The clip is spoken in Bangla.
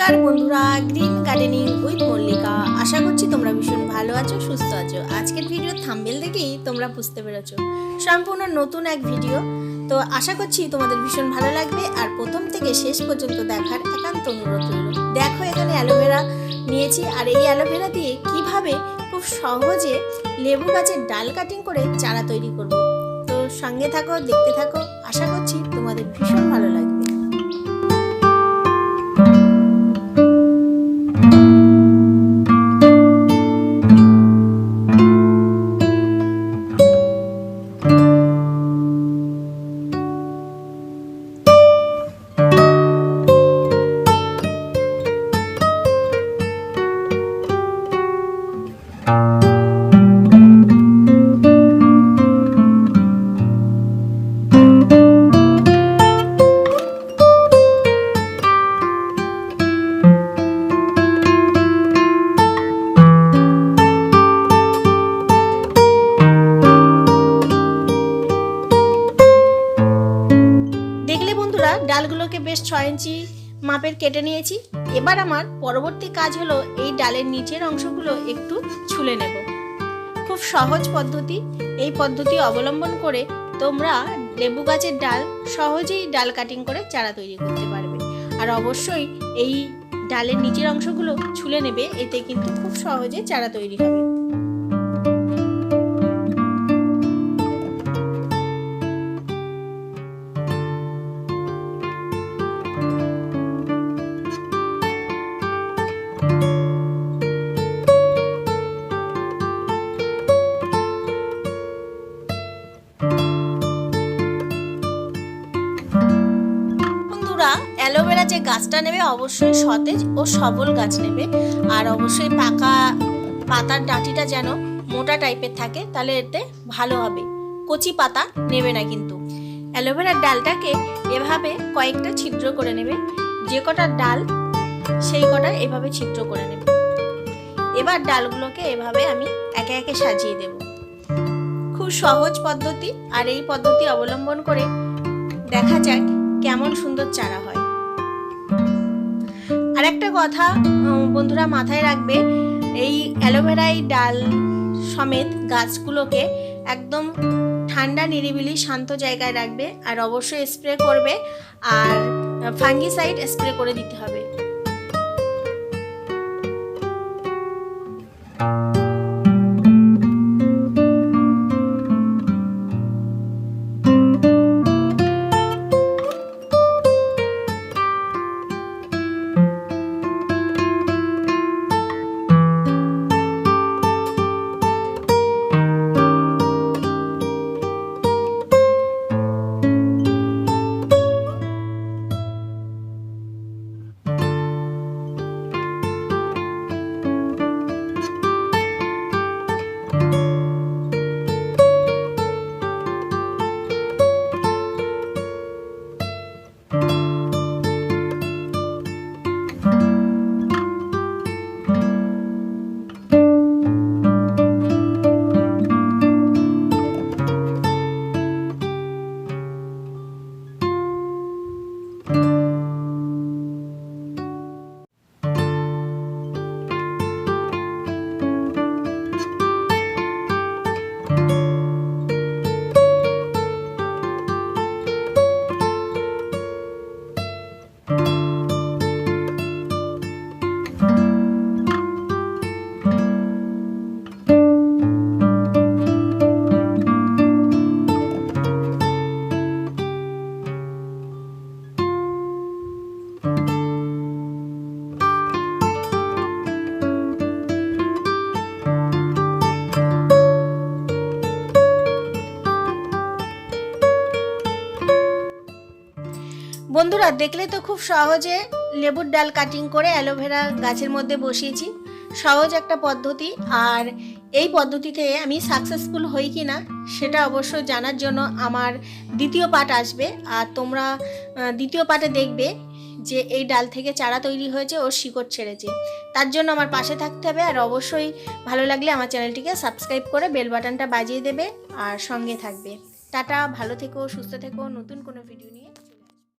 नमस्कार बंधुरा ग्रीन गार्डनिंग उइथ मल्लिका आशा करछि तोमरा भीषण भालो आछो सुस्थ आछो। आजकेर भिडियो थाम्बनेल देखेई तोमरा बुझते पेरेछो सम्पूर्ण नतून एक भिडियो। तो आशा करछि तोमादेर भीषण भालो लागबे और प्रथम थेके शेष पर्यन्त देखार एकान्त अनुरोध रइलो। देखो एखाने एलोभेरा नियेछि और एई एलोभेरा दिये किभाबे खूब सहजे लेबू गाछेर डाल काटिंग करे चारा तैरी करब। तो संगे थाको देखते थाको, आशा करछि तोमादेर भीषण भालो लागबे। डालगुलोके बेश 6 इंची मापेर केटे निয়েছি। এবার আমার পরবর্তী কাজ হলো এই ডালের নিচের অংশগুলো একটু ছুলে নেব। খুব সহজ পদ্ধতি, এই পদ্ধতি অবলম্বন করে তোমরা লেবু গাছের ডাল সহজেই ডাল কাটিং করে চারা তৈরি করতে পারবে। আর অবশ্যই এই ডালের নিচের অংশগুলো ছুলে নেবে, এতে কিন্তু খুব সহজে চারা তৈরি হবে। एलोवेरा जे गाछटा नेबे अवश्यई सतेज और सबल गाछ नेबे और अवश्यई पाका पातार डाँटिटा जेन मोटा टाइपेर थाके, ताहले एते भालो होबे। कचि पाता नेबे ना किन्तु। एलोवेरार डालटाके एभाবে कयेकटा छिद्र करे नेबे, जे कटा डाल सेई कटा एभाবে छिद्र करे नेबे। एबार डालगुलोके एभाবে आमि एके एके साजिয়ে देब। खूब सहज पद्धति और এই पद्धति अवलम्बन करे देखा जाक केमन सुंदर चारा হয়। আর একটা কথা বন্ধুরা মাথায় রাখবে, এই অ্যালোভেরা ডাল সমেত গাছগুলোকে একদম ঠান্ডা নিরিবিলি শান্ত জায়গায় রাখবে আর অবশ্যই স্প্রে করবে আর ফাঙ্গিসাইড স্প্রে করে দিতে হবে। বন্ধুরা দেখলে তো খুব সহজে লেবুর ডাল কাটিং করে অ্যালোভেরা গাছের মধ্যে বসিয়েছি। সহজ একটা পদ্ধতি, আর এই পদ্ধতিতে আমি সাকসেসফুল হই কিনা সেটা অবশ্যই জানার জন্য আমার দ্বিতীয় পার্ট আসবে। আর তোমরা দ্বিতীয় পার্টে দেখবে যে এই ডাল থেকে চারা তৈরি হয়েছে ও শিকড় ছেড়েছে। তার জন্য আমার পাশে থাকতে হবে আর অবশ্যই ভালো লাগলে আমার চ্যানেলটিকে সাবস্ক্রাইব করে বেল বাটনটা বাজিয়ে দেবে আর সঙ্গে থাকবে। টাটা, ভালো থেকো, সুস্থ থেকো, নতুন কোনো ভিডিও নিয়ে